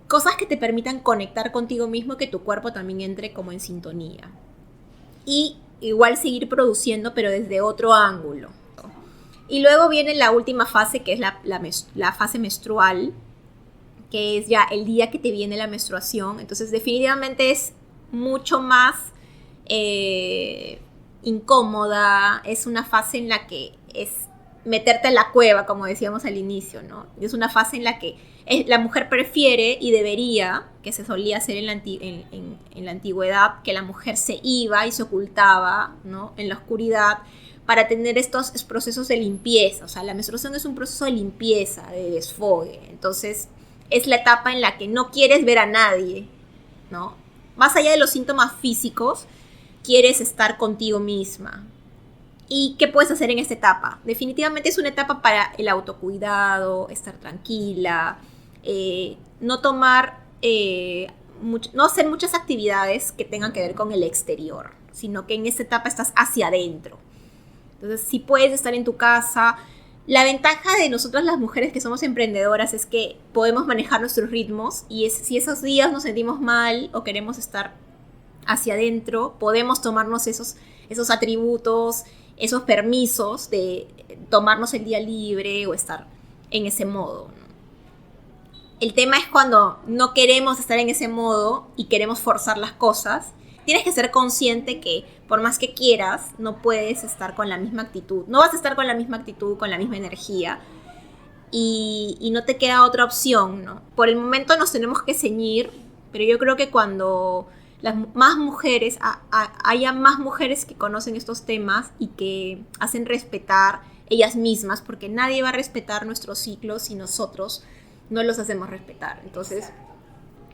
cosas que te permitan conectar contigo mismo, que tu cuerpo también entre como en sintonía. Y igual seguir produciendo, pero desde otro ángulo. Y luego viene la última fase, que es la fase menstrual, que es ya el día que te viene la menstruación. Entonces definitivamente es mucho más incómoda, es una fase en la que es meterte en la cueva, como decíamos al inicio, ¿no? Es una fase en la que la mujer prefiere y debería, que se solía hacer en la antigüedad, que la mujer se iba y se ocultaba, ¿no? En la oscuridad, para tener estos procesos de limpieza. O sea, la menstruación es un proceso de limpieza, de desfogue. Entonces, es la etapa en la que no quieres ver a nadie, ¿no? Más allá de los síntomas físicos, quieres estar contigo misma. ¿Y qué puedes hacer en esta etapa? Definitivamente es una etapa para el autocuidado, estar tranquila, no tomar, no hacer muchas actividades que tengan que ver con el exterior, sino que en esta etapa estás hacia adentro. Entonces, si puedes estar en tu casa. La ventaja de nosotras las mujeres que somos emprendedoras es que podemos manejar nuestros ritmos y si esos días nos sentimos mal o queremos estar hacia adentro, podemos tomarnos esos atributos, esos permisos de tomarnos el día libre o estar en ese modo, ¿no? El tema es cuando no queremos estar en ese modo y queremos forzar las cosas. Tienes que ser consciente que por más que quieras, no puedes estar con la misma actitud. No vas a estar con la misma actitud, con la misma energía. Y no te queda otra opción, ¿no? Por el momento nos tenemos que ceñir, pero yo creo que cuando más mujeres, haya más mujeres que conocen estos temas y que hacen respetar ellas mismas, porque nadie va a respetar nuestros ciclos si nosotros no los hacemos respetar. Entonces,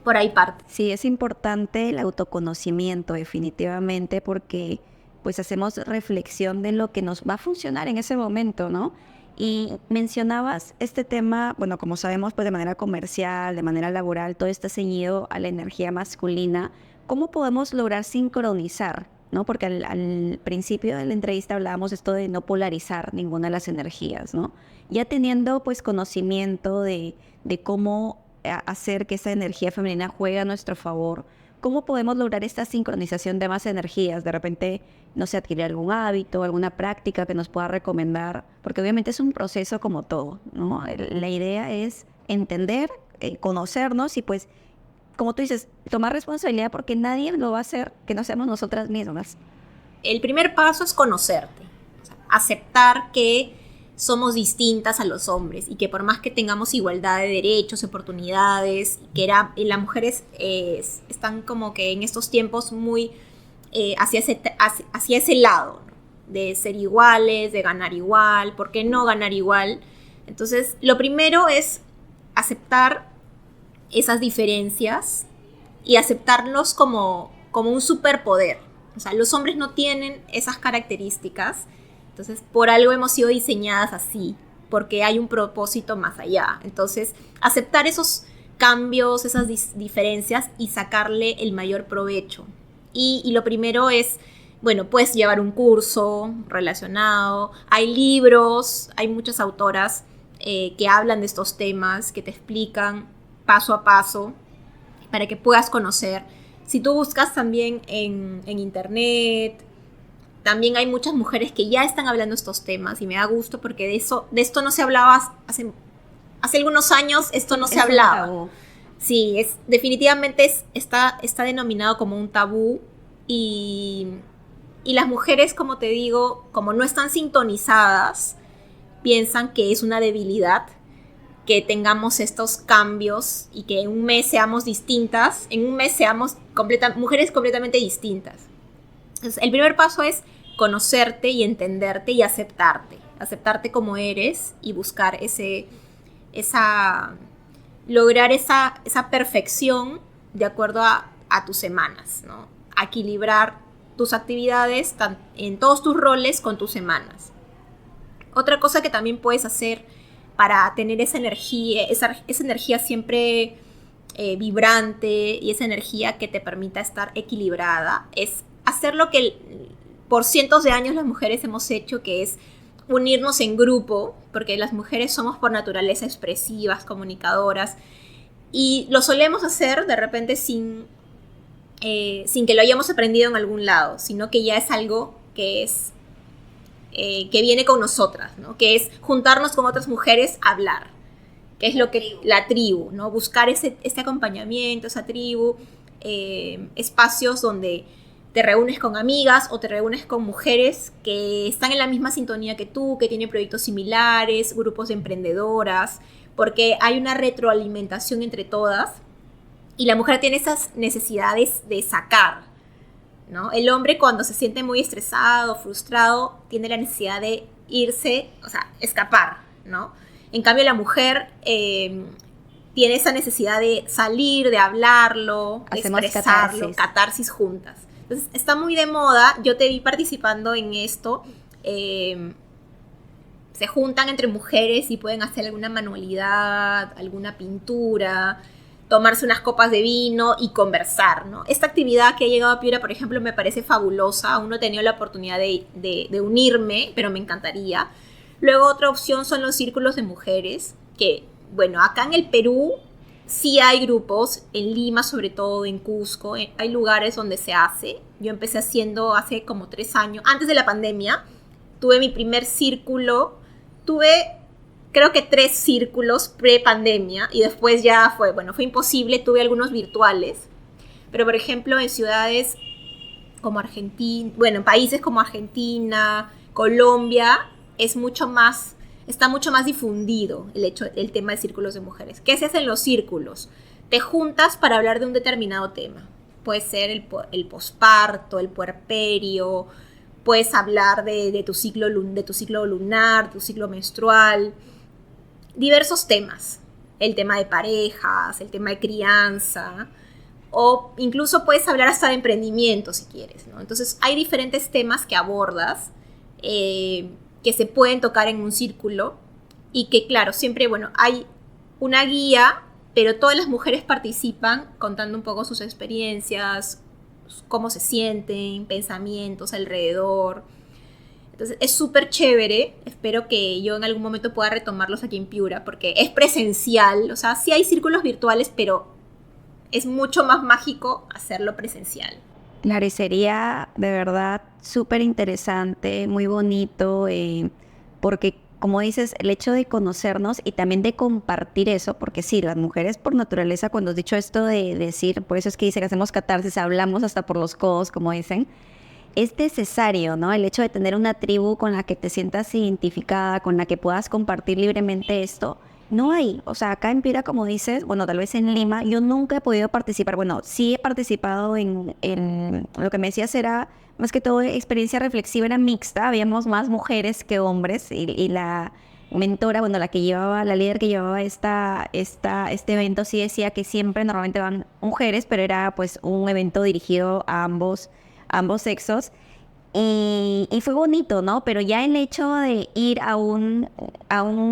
por ahí parte. Sí, es importante el autoconocimiento definitivamente porque pues hacemos reflexión de lo que nos va a funcionar en ese momento, ¿no? Y mencionabas este tema, bueno, como sabemos, pues de manera comercial, de manera laboral, todo está ceñido a la energía masculina. ¿Cómo podemos lograr sincronizar, ¿no? Porque al principio de la entrevista hablábamos esto de no polarizar ninguna de las energías, ¿no? Ya teniendo pues conocimiento de cómo hacer que esa energía femenina juegue a nuestro favor, ¿cómo podemos lograr esta sincronización de más energías? De repente, no sé, adquirir algún hábito, alguna práctica que nos pueda recomendar, porque obviamente es un proceso como todo, ¿no? La idea es entender, conocernos y pues, como tú dices, tomar responsabilidad porque nadie lo va a hacer que no seamos nosotras mismas. El primer paso es conocerte, o sea, aceptar que somos distintas a los hombres y que por más que tengamos igualdad de derechos, oportunidades, que las mujeres están como que en estos tiempos muy hacia ese lado, ¿no? De ser iguales, de ganar igual, ¿por qué no ganar igual? Entonces, lo primero es aceptar esas diferencias y aceptarlos como un superpoder. O sea, los hombres no tienen esas características. Entonces, por algo hemos sido diseñadas así, porque hay un propósito más allá. Entonces, aceptar esos cambios, esas diferencias y sacarle el mayor provecho. Y lo primero es, bueno, puedes llevar un curso relacionado. Hay libros, hay muchas autoras que hablan de estos temas, que te explican paso a paso para que puedas conocer. Si tú buscas también en internet, también hay muchas mujeres que ya están hablando estos temas y me da gusto porque de esto no se hablaba hace algunos años, esto no se hablaba. Sí, definitivamente está denominado como un tabú y las mujeres, como te digo, como no están sintonizadas, piensan que es una debilidad que tengamos estos cambios y que en un mes seamos distintas, en un mes seamos mujeres completamente distintas. Entonces, el primer paso es conocerte y entenderte y aceptarte como eres y buscar lograr esa perfección de acuerdo a tus semanas, ¿no? Equilibrar tus actividades en todos tus roles con tus semanas. Otra cosa que también puedes hacer para tener esa energía siempre vibrante y esa energía que te permita estar equilibrada es hacer lo que por cientos de años las mujeres hemos hecho, que es unirnos en grupo, porque las mujeres somos por naturaleza expresivas, comunicadoras, y lo solemos hacer de repente sin que lo hayamos aprendido en algún lado, sino que ya es algo que viene con nosotras, ¿no? Que es juntarnos con otras mujeres a hablar, que es lo que la tribu, ¿no? Buscar este acompañamiento, esa tribu, espacios donde te reúnes con amigas o te reúnes con mujeres que están en la misma sintonía que tú, que tienen proyectos similares, grupos de emprendedoras, porque hay una retroalimentación entre todas y la mujer tiene esas necesidades de sacar, ¿no? El hombre cuando se siente muy estresado, frustrado, tiene la necesidad de irse, o sea, escapar, ¿no? En cambio la mujer tiene esa necesidad de salir, de hablarlo, de expresarlo, catarsis juntas. Entonces, está muy de moda, yo te vi participando en esto, Se juntan entre mujeres y pueden hacer alguna manualidad, alguna pintura, tomarse unas copas de vino y conversar, ¿no? Esta actividad que ha llegado a Piura, por ejemplo, me parece fabulosa. Aún no he tenido la oportunidad de unirme, pero me encantaría. Luego otra opción son los círculos de mujeres, que, bueno, acá en el Perú sí hay grupos, en Lima sobre todo, en Cusco, hay lugares donde se hace. Yo empecé haciendo hace como 3 años, antes de la pandemia, tuve mi primer círculo, tuve creo que 3 círculos pre-pandemia y después ya fue imposible, tuve algunos virtuales, pero por ejemplo en ciudades como Argentina, en países como Argentina, Colombia, está mucho más difundido el tema de círculos de mujeres. ¿Qué se hace en los círculos? Te juntas para hablar de un determinado tema. Puede ser el posparto, el puerperio, puedes hablar de tu ciclo lunar, tu ciclo menstrual, diversos temas. El tema de parejas, el tema de crianza, o incluso puedes hablar hasta de emprendimiento si quieres, ¿no? Entonces hay diferentes temas que abordas, que se pueden tocar en un círculo y que, claro, siempre, hay una guía, pero todas las mujeres participan contando un poco sus experiencias, cómo se sienten, pensamientos alrededor. Entonces es súper chévere. Espero que yo en algún momento pueda retomarlos aquí en Piura, porque es presencial. O sea, sí hay círculos virtuales, pero es mucho más mágico hacerlo presencial. Claro, y sería de verdad súper interesante, muy bonito, porque como dices, el hecho de conocernos y también de compartir eso, porque sí, las mujeres por naturaleza, cuando has dicho esto de decir, por eso es que dice que hacemos catarsis, hablamos hasta por los codos, como dicen, es necesario, ¿no? El hecho de tener una tribu con la que te sientas identificada, con la que puedas compartir libremente esto, no hay. O sea, acá en Piura, como dices, tal vez en Lima, yo nunca he podido participar. Bueno, sí he participado en lo que me decías era, más que todo, experiencia reflexiva era mixta. Habíamos más mujeres que hombres y la mentora, la líder que llevaba este evento sí decía que siempre normalmente van mujeres, pero era pues un evento dirigido a ambos sexos. Y fue bonito, ¿no? Pero ya el hecho de ir a un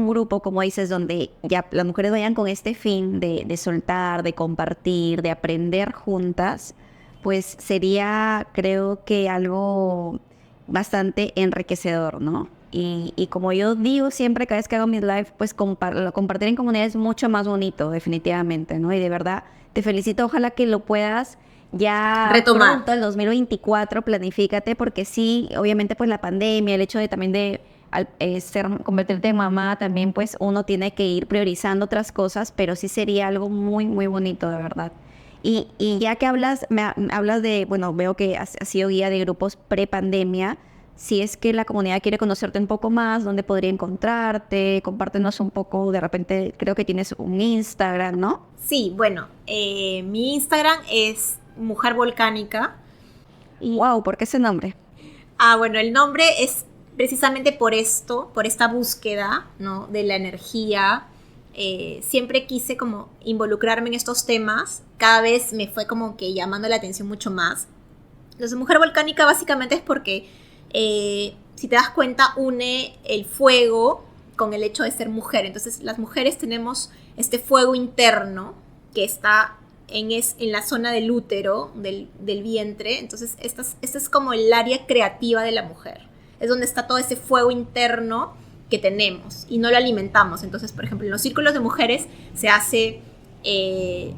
grupo, como dices, donde ya las mujeres vayan con este fin de soltar, de compartir, de aprender juntas, pues sería, creo que algo bastante enriquecedor, ¿no? Y como yo digo siempre, cada vez que hago mis live, pues compartir en comunidad es mucho más bonito, definitivamente, ¿no? Y de verdad, te felicito, ojalá que lo puedas ya retomar pronto, el 2024, planifícate, porque sí, obviamente pues la pandemia, el hecho de también convertirte en mamá, también pues uno tiene que ir priorizando otras cosas, pero sí sería algo muy, muy bonito, de verdad. Y ya que hablas de, veo que has sido guía de grupos pre-pandemia, si es que la comunidad quiere conocerte un poco más, ¿dónde podría encontrarte? Compártenos un poco, de repente creo que tienes un Instagram, ¿no? Sí, mi Instagram es Mujer Volcánica. Wow, ¿por qué ese nombre? El nombre es precisamente por esta búsqueda, ¿no?, de la energía. Siempre quise como involucrarme en estos temas. Cada vez me fue como que llamando la atención mucho más. Entonces, Mujer Volcánica básicamente es porque, si te das cuenta, une el fuego con el hecho de ser mujer. Entonces, las mujeres tenemos este fuego interno que está en la zona del útero, del vientre. Entonces, esta es como el área creativa de la mujer. Es donde está todo ese fuego interno que tenemos y no lo alimentamos. Entonces, por ejemplo, en los círculos de mujeres se hace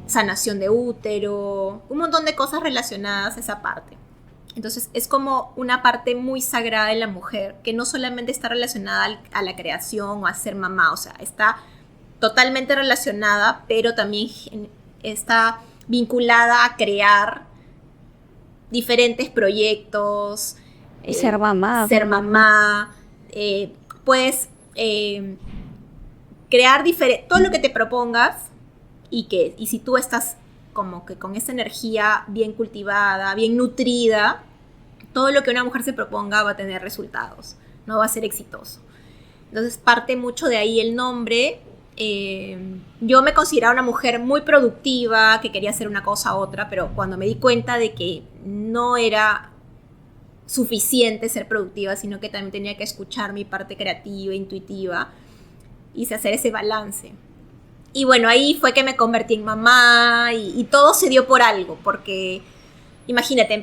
sanación de útero, un montón de cosas relacionadas a esa parte. Entonces, es como una parte muy sagrada de la mujer, que no solamente está relacionada a la creación o a ser mamá, o sea, está totalmente relacionada, pero también está vinculada a crear diferentes proyectos. Ser mamá. Puedes crear todo lo que te propongas y si tú estás como que con esa energía bien cultivada, bien nutrida, todo lo que una mujer se proponga va a tener resultados, no va a ser exitoso. Entonces parte mucho de ahí el nombre. Yo me consideraba una mujer muy productiva, que quería hacer una cosa u otra, pero cuando me di cuenta de que no era suficiente ser productiva, sino que también tenía que escuchar mi parte creativa, intuitiva, y hacer ese balance. Y bueno, ahí fue que me convertí en mamá y todo se dio por algo, porque imagínate,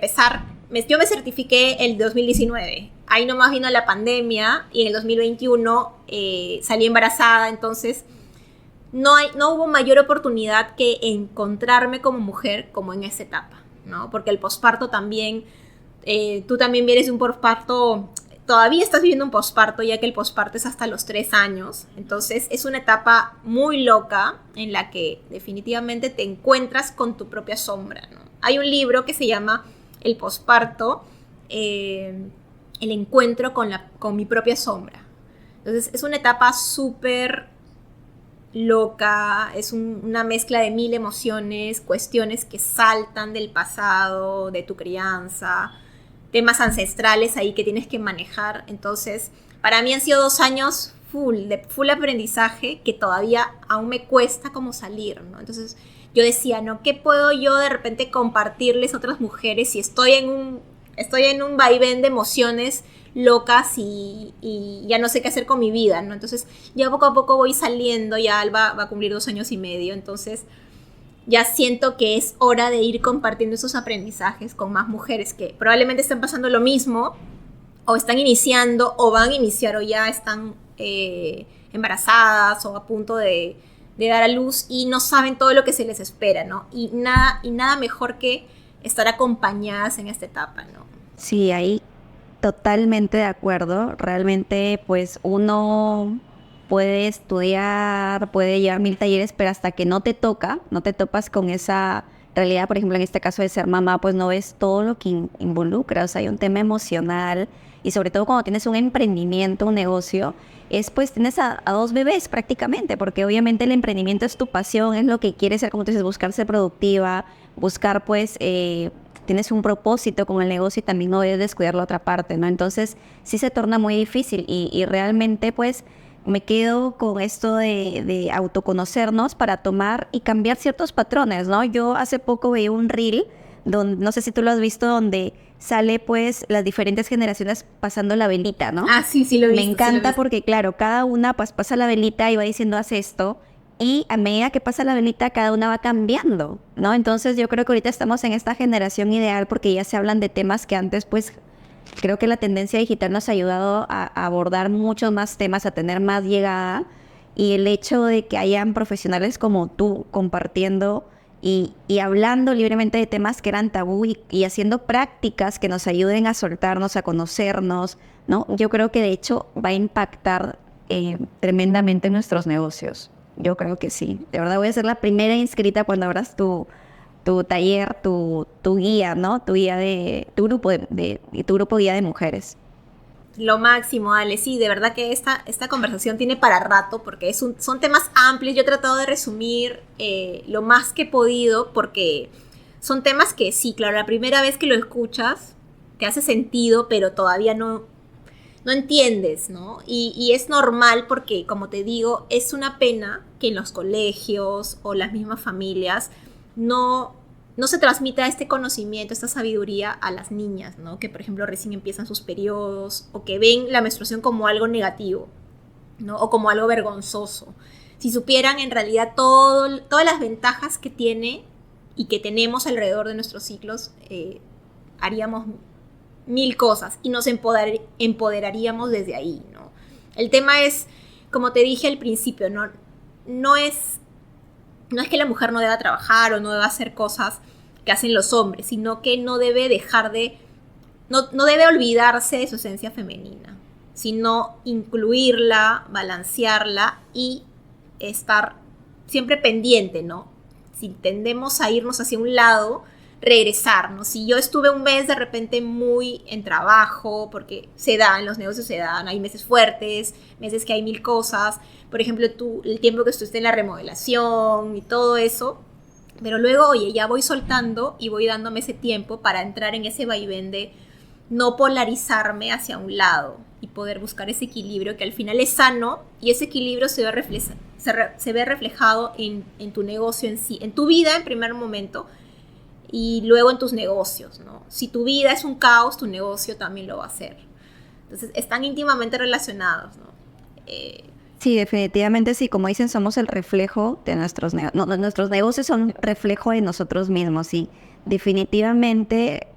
yo me certifiqué el 2019, ahí nomás vino la pandemia y en el 2021 salí embarazada, entonces no hubo mayor oportunidad que encontrarme como mujer como en esa etapa, ¿no? Porque el posparto también, tú también vienes de un posparto, todavía estás viviendo un posparto, ya que el posparto es hasta los 3 años. Entonces es una etapa muy loca en la que definitivamente te encuentras con tu propia sombra, ¿no? Hay un libro que se llama El posparto, el encuentro con mi propia sombra. Entonces es una etapa súper loca, es una mezcla de 1000 emociones, cuestiones que saltan del pasado, de tu crianza, temas ancestrales ahí que tienes que manejar. Entonces, para mí han sido 2 años de full aprendizaje que todavía aún me cuesta como salir, ¿no? Entonces, yo decía, ¿no? ¿Qué puedo yo de repente compartirles a otras mujeres si estoy en un vaivén de emociones locas y ya no sé qué hacer con mi vida, ¿no? Entonces, ya poco a poco voy saliendo, ya Alba va a cumplir 2 años y medio, entonces ya siento que es hora de ir compartiendo esos aprendizajes con más mujeres que probablemente están pasando lo mismo, o están iniciando, o van a iniciar, o ya están embarazadas, o a punto de dar a luz, y no saben todo lo que se les espera, ¿no? Y nada mejor que estar acompañadas en esta etapa, ¿no? Sí, ahí totalmente de acuerdo. Realmente, pues uno puede estudiar, puede llevar 1000 talleres, pero hasta que no te topas con esa realidad, por ejemplo, en este caso de ser mamá, pues no ves todo lo que involucra. O sea, hay un tema emocional y sobre todo cuando tienes un emprendimiento, un negocio, pues tienes a 2 bebés prácticamente, porque obviamente el emprendimiento es tu pasión, es lo que quieres ser, como tú dices, buscar ser productiva, buscar pues tienes un propósito con el negocio y también no debes descuidar la otra parte, ¿no? Entonces sí se torna muy difícil y realmente pues me quedo con esto de autoconocernos para tomar y cambiar ciertos patrones, ¿no? Yo hace poco veía un reel, donde, no sé si tú lo has visto, donde sale pues las diferentes generaciones pasando la velita, ¿no? Ah, sí, sí lo he visto. Me encanta, sí lo he visto. porque claro, cada una pues pasa la velita y va diciendo haz esto, y a medida que pasa la velita cada una va cambiando, ¿no? Entonces yo creo que ahorita estamos en esta generación ideal porque ya se hablan de temas que antes pues creo que la tendencia digital nos ha ayudado a abordar muchos más temas, a tener más llegada, y el hecho de que hayan profesionales como tú compartiendo y hablando libremente de temas que eran tabú y haciendo prácticas que nos ayuden a soltarnos, a conocernos, ¿no? Yo creo que de hecho va a impactar tremendamente nuestros negocios. Yo creo que sí. De verdad voy a ser la primera inscrita cuando abras tu taller, tu guía, ¿no? Tu guía tu grupo guía de mujeres. Lo máximo, Ale. Sí, de verdad que esta conversación tiene para rato porque son temas amplios. Yo he tratado de resumir lo más que he podido porque son temas que sí, claro, la primera vez que lo escuchas te hace sentido, pero todavía no entiendes, ¿no? Y es normal porque, como te digo, es una pena que en los colegios o las mismas familias no se transmita este conocimiento, esta sabiduría a las niñas, ¿no? Que, por ejemplo, recién empiezan sus periodos o que ven la menstruación como algo negativo, ¿no? O como algo vergonzoso. Si supieran en realidad todas las ventajas que tiene y que tenemos alrededor de nuestros ciclos, haríamos 1000 cosas y nos empoderaríamos desde ahí, ¿no? El tema es, como te dije al principio, no es que la mujer no deba trabajar o no deba hacer cosas que hacen los hombres, sino que no debe no debe olvidarse de su esencia femenina, sino incluirla, balancearla y estar siempre pendiente, ¿no? Si tendemos a irnos hacia un lado, regresarnos. Si yo estuve un mes de repente muy en trabajo, porque en los negocios se dan, hay meses fuertes, meses que hay 1000 cosas, por ejemplo, el tiempo que estuviste en la remodelación y todo eso, pero luego, oye, ya voy soltando y voy dándome ese tiempo para entrar en ese vaivén de no polarizarme hacia un lado y poder buscar ese equilibrio que al final es sano, y ese equilibrio se ve reflejado en tu negocio en sí, en tu vida en primer momento, y luego en tus negocios, ¿no? Si tu vida es un caos, tu negocio también lo va a ser. Entonces, están íntimamente relacionados, ¿no? Sí, definitivamente sí, como dicen, somos el reflejo de nuestros negocios. No, nuestros negocios son reflejo de nosotros mismos, sí. Definitivamente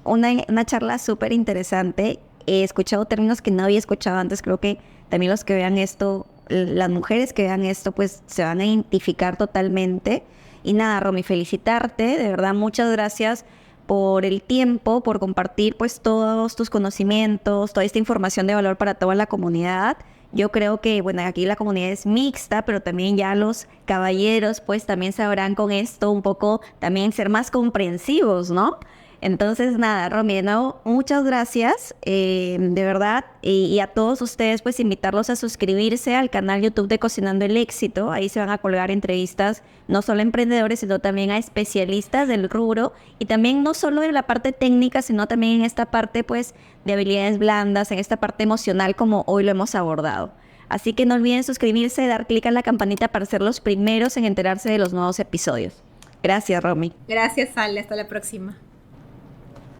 una charla súper interesante. He escuchado términos que no había escuchado antes. Creo que también los que vean esto, las mujeres que vean esto, pues se van a identificar totalmente. Y nada, Romy, felicitarte, de verdad, muchas gracias por el tiempo, por compartir pues todos tus conocimientos, toda esta información de valor para toda la comunidad. Yo creo que, bueno, aquí la comunidad es mixta, pero también ya los caballeros pues también sabrán con esto un poco también ser más comprensivos, ¿no? Entonces, nada, Romy, de nuevo, muchas gracias, de verdad, y a todos ustedes, pues, invitarlos a suscribirse al canal YouTube de Cocinando el Éxito. Ahí se van a colgar entrevistas no solo a emprendedores, sino también a especialistas del rubro, y también no solo en la parte técnica, sino también en esta parte, pues, de habilidades blandas, en esta parte emocional, como hoy lo hemos abordado. Así que no olviden suscribirse, dar clic a la campanita para ser los primeros en enterarse de los nuevos episodios. Gracias, Romy. Gracias, Ale. Hasta la próxima.